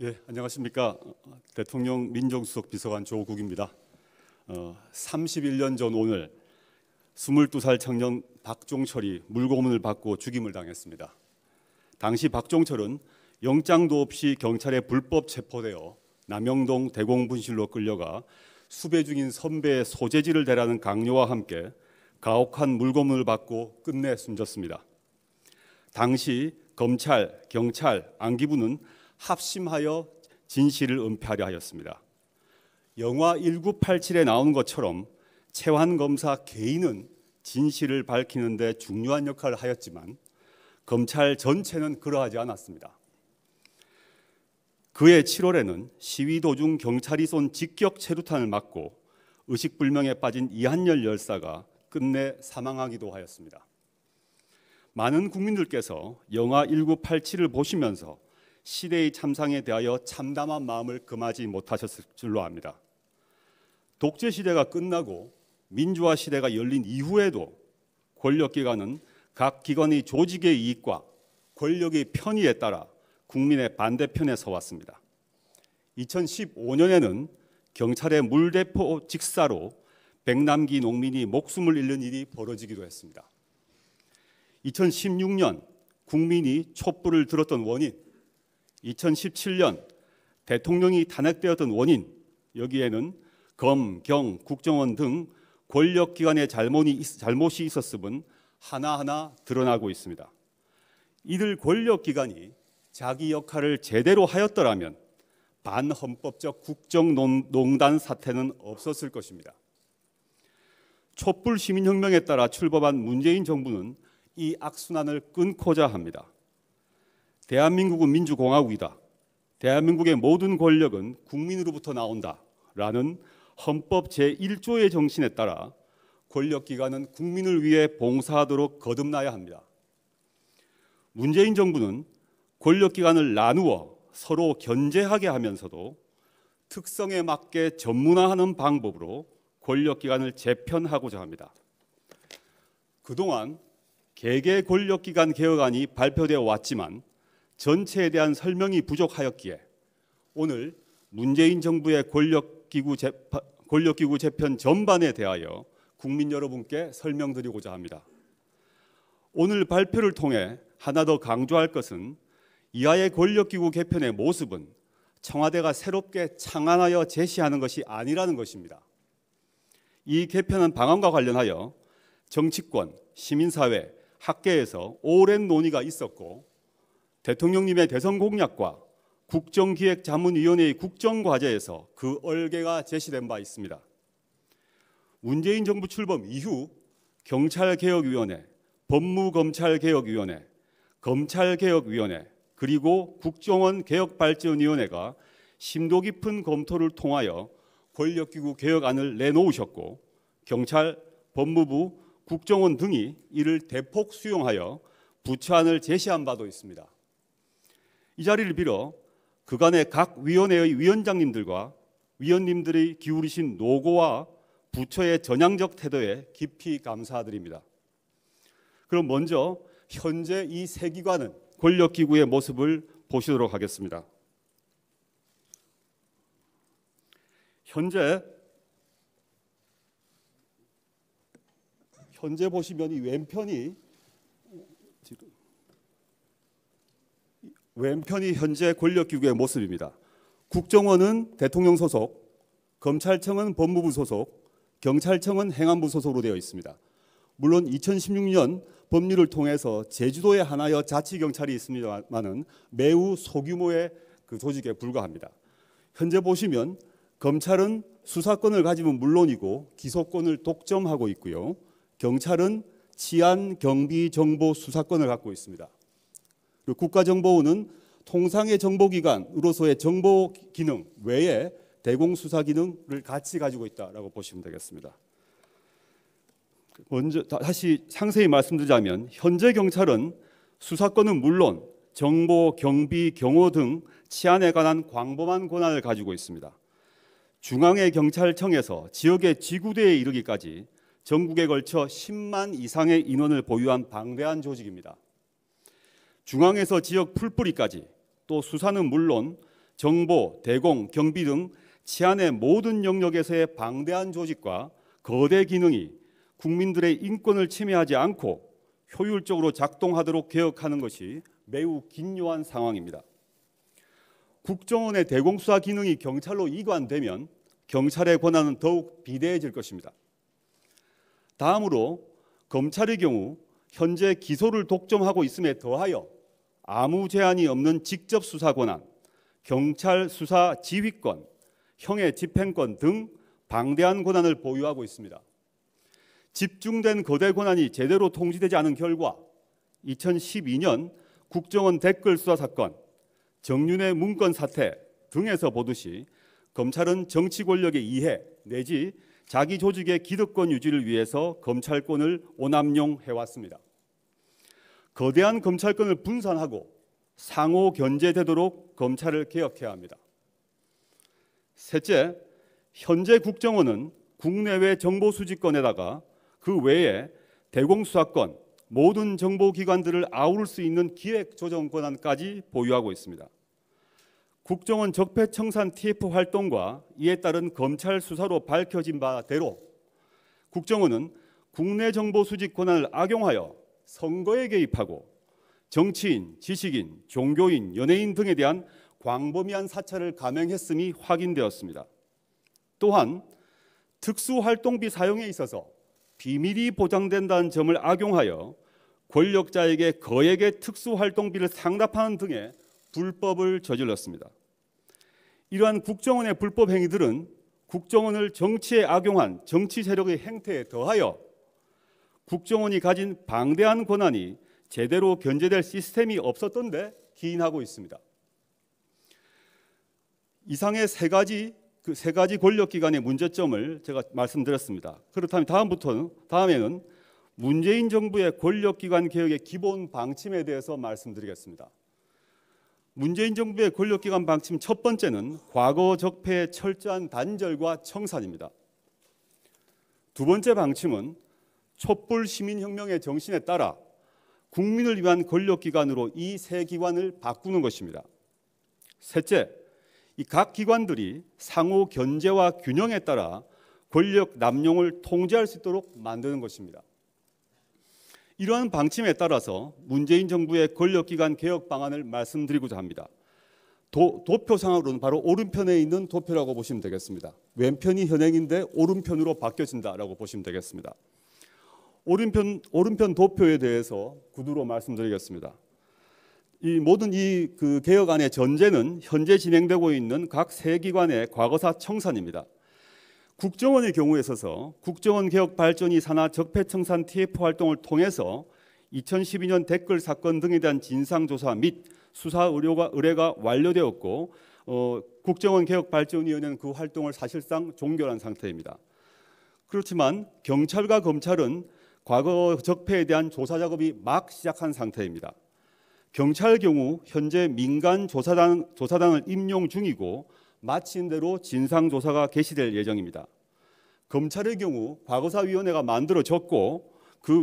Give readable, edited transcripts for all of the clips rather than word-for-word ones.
예, 안녕하십니까. 대통령 민정수석 비서관 조국입니다. 31년 전 오늘 22살 청년 박종철이 물고문을 받고 죽임을 당했습니다. 당시 박종철은 영장도 없이 경찰에 불법 체포되어 남영동 대공분실로 끌려가 수배 중인 선배의 소재지를 대라는 강요와 함께 가혹한 물고문을 받고 끝내 숨졌습니다. 당시 검찰, 경찰, 안기부는 합심하여 진실을 은폐하려 하였습니다. 영화 1987에 나오는 것처럼 최환 검사 개인은 진실을 밝히는 데 중요한 역할을 하였지만 검찰 전체는 그러하지 않았습니다. 그해 7월에는 시위 도중 경찰이 쏜 직격 체류탄을 맞고 의식불명에 빠진 이한열 열사가 끝내 사망하기도 하였습니다. 많은 국민들께서 영화 1987을 보시면서 시대의 참상에 대하여 참담한 마음을 금하지 못하셨을 줄로 압니다. 독재 시대가 끝나고 민주화 시대가 열린 이후에도 권력기관은 각 기관의 조직의 이익과 권력의 편의에 따라 국민의 반대편에 서왔습니다. 2015년에는 경찰의 물대포 직사로 백남기 농민이 목숨을 잃는 일이 벌어지기도 했습니다. 2016년 국민이 촛불을 들었던 원인, 2017년 대통령이 탄핵되었던 원인, 여기에는 검, 경, 국정원 등 권력기관의 잘못이 있었음은 하나하나 드러나고 있습니다. 이들 권력기관이 자기 역할을 제대로 하였더라면 반헌법적 국정농단 사태는 없었을 것입니다. 촛불 시민혁명에 따라 출범한 문재인 정부는 이 악순환을 끊고자 합니다. 대한민국은 민주공화국이다. 대한민국의 모든 권력은 국민으로부터 나온다라는 헌법 제1조의 정신에 따라 권력기관은 국민을 위해 봉사하도록 거듭나야 합니다. 문재인 정부는 권력기관을 나누어 서로 견제하게 하면서도 특성에 맞게 전문화하는 방법으로 권력기관을 재편하고자 합니다. 그동안 개개 권력기관 개혁안이 발표되어 왔지만 전체에 대한 설명이 부족하였기에 오늘 문재인 정부의 권력기구 재편 전반에 대하여 국민 여러분께 설명드리고자 합니다. 오늘 발표를 통해 하나 더 강조할 것은 이하의 권력기구 개편의 모습은 청와대가 새롭게 창안하여 제시하는 것이 아니라는 것입니다. 이 개편안 방안과 관련하여 정치권, 시민사회, 학계에서 오랜 논의가 있었고 대통령님의 대선 공약과 국정기획자문위원회의 국정과제에서 그 얼개가 제시된 바 있습니다. 문재인 정부 출범 이후 경찰개혁위원회, 법무검찰개혁위원회, 검찰개혁위원회, 그리고 국정원 개혁발전위원회가 심도 깊은 검토를 통하여 권력기구 개혁안을 내놓으셨고 경찰, 법무부, 국정원 등이 이를 대폭 수용하여 부처안을 제시한 바도 있습니다. 이 자리를 빌어 그간의 각 위원회의 위원장님들과 위원님들이 기울이신 노고와 부처의 전향적 태도에 깊이 감사드립니다. 그럼 먼저 현재 이 세 기관은 권력기구의 모습을 보시도록 하겠습니다. 현재 보시면 이 왼편이 현재 권력기구의 모습입니다. 국정원은 대통령 소속, 검찰청은 법무부 소속, 경찰청은 행안부 소속으로 되어 있습니다. 물론 2016년 법률을 통해서 제주도에 하나여 자치경찰이 있습니다만은 매우 소규모의 그 조직에 불과합니다. 현재 보시면 검찰은 수사권을 가지면 물론이고 기소권을 독점하고 있고요. 경찰은 치안, 경비, 정보, 수사권을 갖고 있습니다. 그리고 국가정보원은 통상의 정보기관으로서의 정보 기능 외에 대공수사 기능을 같이 가지고 있다라고 보시면 되겠습니다. 먼저 다시 상세히 말씀드리자면 현재 경찰은 수사권은 물론 정보, 경비, 경호 등 치안에 관한 광범한 권한을 가지고 있습니다. 중앙의 경찰청에서 지역의 지구대에 이르기까지 전국에 걸쳐 10만 이상의 인원을 보유한 방대한 조직입니다. 중앙에서 지역 풀뿌리까지 또 수사는 물론 정보, 대공, 경비 등 치안의 모든 영역에서의 방대한 조직과 거대 기능이 국민들의 인권을 침해하지 않고 효율적으로 작동하도록 개혁하는 것이 매우 긴요한 상황입니다. 국정원의 대공수사 기능이 경찰로 이관되면 경찰의 권한은 더욱 비대해질 것입니다. 다음으로 검찰의 경우 현재 기소를 독점하고 있음에 더하여 아무 제한이 없는 직접 수사 권한, 경찰 수사 지휘권, 형의 집행권 등 방대한 권한을 보유하고 있습니다. 집중된 거대 권한이 제대로 통지되지 않은 결과 2012년 국정원 댓글 수사 사건, 정윤회 문건 사태 등에서 보듯이 검찰은 정치 권력의 이해 내지 자기 조직의 기득권 유지를 위해서 검찰권을 오남용해왔습니다. 거대한 검찰권을 분산하고 상호 견제되도록 검찰을 개혁해야 합니다. 셋째, 현재 국정원은 국내외 정보 수집권에다가 그 외에 대공수사권, 모든 정보기관들을 아우를 수 있는 기획조정 권한까지 보유하고 있습니다. 국정원 적폐청산 TF 활동과 이에 따른 검찰 수사로 밝혀진 바대로 국정원은 국내 정보 수집 권한을 악용하여 선거에 개입하고 정치인, 지식인, 종교인, 연예인 등에 대한 광범위한 사찰을 감행했음이 확인되었습니다. 또한 특수활동비 사용에 있어서 비밀이 보장된다는 점을 악용하여 권력자에게 거액의 특수활동비를 상납하는 등의 불법을 저질렀습니다. 이러한 국정원의 불법 행위들은 국정원을 정치에 악용한 정치 세력의 행태에 더하여 국정원이 가진 방대한 권한이 제대로 견제될 시스템이 없었던 데 기인하고 있습니다. 이상의 세 가지 권력기관의 문제점을 제가 말씀드렸습니다. 그렇다면 다음에는 문재인 정부의 권력기관 개혁의 기본 방침에 대해서 말씀드리겠습니다. 문재인 정부의 권력기관 방침 첫 번째는 과거 적폐의 철저한 단절과 청산입니다. 두 번째 방침은 촛불 시민혁명의 정신에 따라 국민을 위한 권력기관으로 이 세 기관을 바꾸는 것입니다. 셋째, 이 각 기관들이 상호 견제와 균형에 따라 권력 남용을 통제할 수 있도록 만드는 것입니다. 이러한 방침에 따라서 문재인 정부의 권력기관 개혁 방안을 말씀드리고자 합니다. 도표상으로는 바로 오른편에 있는 도표라고 보시면 되겠습니다. 왼편이 현행인데 오른편으로 바뀌어진다라고 보시면 되겠습니다. 오른편 도표에 대해서 구두로 말씀드리겠습니다. 이 모든 그 개혁안의 전제는 현재 진행되고 있는 각 세 기관의 과거사 청산입니다. 국정원의 경우에 있어서 국정원 개혁 발전이 산하 적폐청산 TF 활동을 통해서 2012년 댓글 사건 등에 대한 진상조사 및 수사 의뢰가 완료되었고 국정원 개혁 발전위원회는 그 활동을 사실상 종결한 상태입니다. 그렇지만 경찰과 검찰은 과거 적폐에 대한 조사 작업이 막 시작한 상태입니다. 경찰 경우 현재 민간 조사단을 임용 중이고 마친 대로 진상조사가 개시될 예정입니다. 검찰의 경우 과거사위원회가 만들어졌고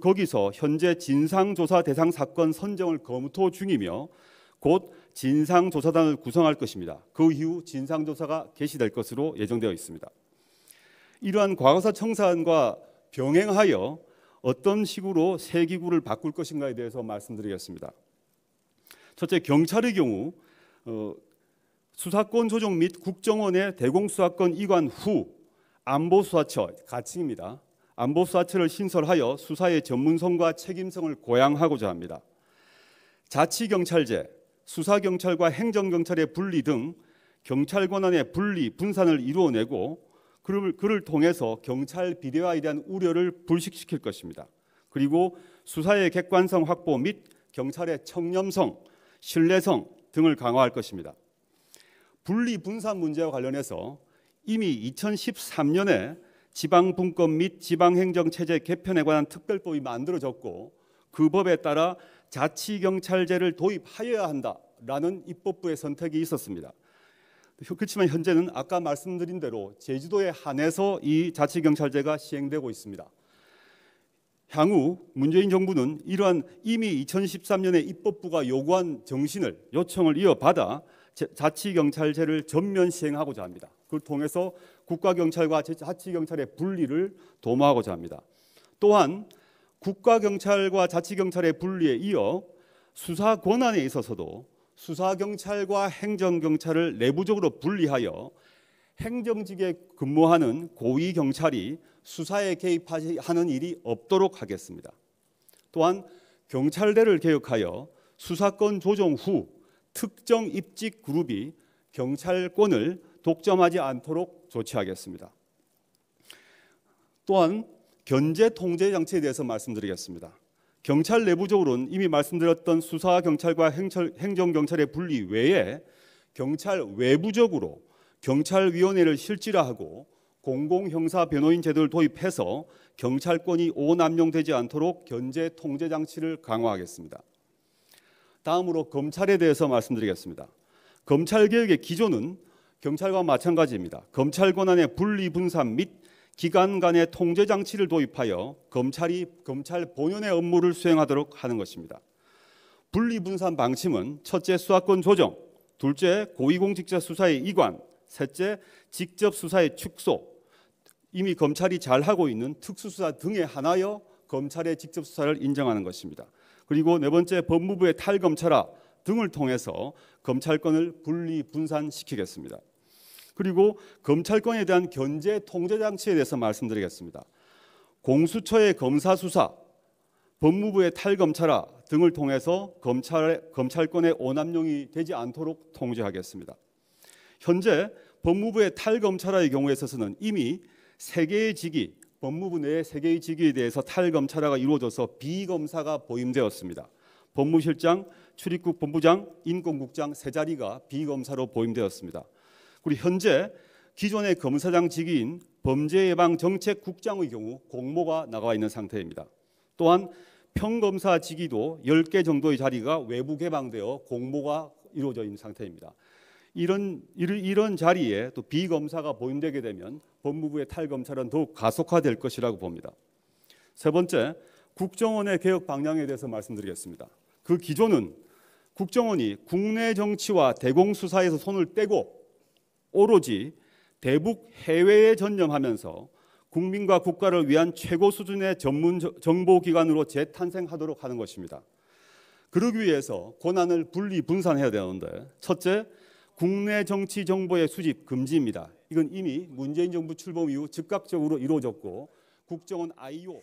거기서 현재 진상조사 대상 사건 선정을 검토 중이며 곧 진상조사단을 구성할 것입니다. 그 이후 진상조사가 개시될 것으로 예정되어 있습니다. 이러한 과거사 청산과 병행하여 어떤 식으로 세 기구를 바꿀 것인가에 대해서 말씀드리겠습니다. 첫째, 경찰의 경우 수사권 조정 및 국정원의 대공수사권 이관 후 안보수사처 가칭입니다. 안보수사처를 신설하여 수사의 전문성과 책임성을 고양하고자 합니다. 자치경찰제, 수사경찰과 행정경찰의 분리 등 경찰 권한의 분리, 분산을 이루어내고 그를 통해서 경찰 비대화에 대한 우려를 불식시킬 것입니다. 그리고 수사의 객관성 확보 및 경찰의 청렴성, 신뢰성 등을 강화할 것입니다. 분리 분산 문제와 관련해서 이미 2013년에 지방분권 및 지방행정체제 개편에 관한 특별법이 만들어졌고 그 법에 따라 자치경찰제를 도입하여야 한다라는 입법부의 선택이 있었습니다. 그렇지만 현재는 아까 말씀드린 대로 제주도에 한해서 이 자치경찰제가 시행되고 있습니다. 향후 문재인 정부는 이러한 이미 2013년에 입법부가 요구한 요청을 이어받아 자치경찰제를 전면 시행하고자 합니다. 그걸 통해서 국가경찰과 자치경찰의 분리를 도모하고자 합니다. 또한 국가경찰과 자치경찰의 분리에 이어 수사 권한에 있어서도 수사경찰과 행정경찰을 내부적으로 분리하여 행정직에 근무하는 고위경찰이 수사에 개입하는 일이 없도록 하겠습니다. 또한 경찰대를 개혁하여 수사권 조정 후 특정 입직 그룹이 경찰권을 독점하지 않도록 조치하겠습니다. 또한 견제 통제 장치에 대해서 말씀드리겠습니다. 경찰 내부적으로는 이미 말씀드렸던 수사경찰과 행정경찰의 분리 외에 경찰 외부적으로 경찰위원회를 실질화하고 공공형사변호인 제도를 도입해서 경찰권이 오남용되지 않도록 견제 통제 장치를 강화하겠습니다. 다음으로 검찰에 대해서 말씀드리겠습니다. 검찰개혁의 기조는 경찰과 마찬가지입니다. 검찰 권한의 분리 분산 및 기관 간의 통제 장치를 도입하여 검찰이 검찰 본연의 업무를 수행하도록 하는 것입니다. 분리 분산 방침은 첫째, 수사권 조정, 둘째, 고위공직자 수사의 이관, 셋째, 직접 수사의 축소, 이미 검찰이 잘하고 있는 특수수사 등에 한하여 검찰의 직접 수사를 인정하는 것입니다. 그리고 네 번째, 법무부의 탈검찰화 등을 통해서 검찰권을 분리 분산시키겠습니다. 그리고 검찰권에 대한 견제 통제 장치에 대해서 말씀드리겠습니다. 공수처의 검사 수사, 법무부의 탈검찰화 등을 통해서 검찰권의 오남용이 되지 않도록 통제하겠습니다. 현재 법무부의 탈검찰화의 경우에 있어서는 이미 3개의 직위, 법무부 내의 3개의 직위에 대해서 탈검찰화가 이루어져서 비검사가 보임되었습니다. 법무실장, 출입국 본부장, 인권국장 3자리가 비검사로 보임되었습니다. 그리고 현재 기존의 검사장 직위인 범죄예방정책국장의 경우 공모가 나가 있는 상태입니다. 또한 평검사 직위도 10개 정도의 자리가 외부 개방되어 공모가 이루어져 있는 상태입니다. 이런 자리에 또 비검사가 보임되게 되면 법무부의 탈검찰은 더욱 가속화될 것이라고 봅니다. 세 번째, 국정원의 개혁 방향에 대해서 말씀드리겠습니다. 그 기조는 국정원이 국내 정치와 대공수사에서 손을 떼고 오로지 대북 해외에 전념하면서 국민과 국가를 위한 최고 수준의 전문 정보기관으로 재탄생하도록 하는 것입니다. 그러기 위해서 권한을 분리 분산해야 되는데, 첫째, 국내 정치 정보의 수집 금지입니다. 이건 이미 문재인 정부 출범 이후 즉각적으로 이루어졌고 국정원 IO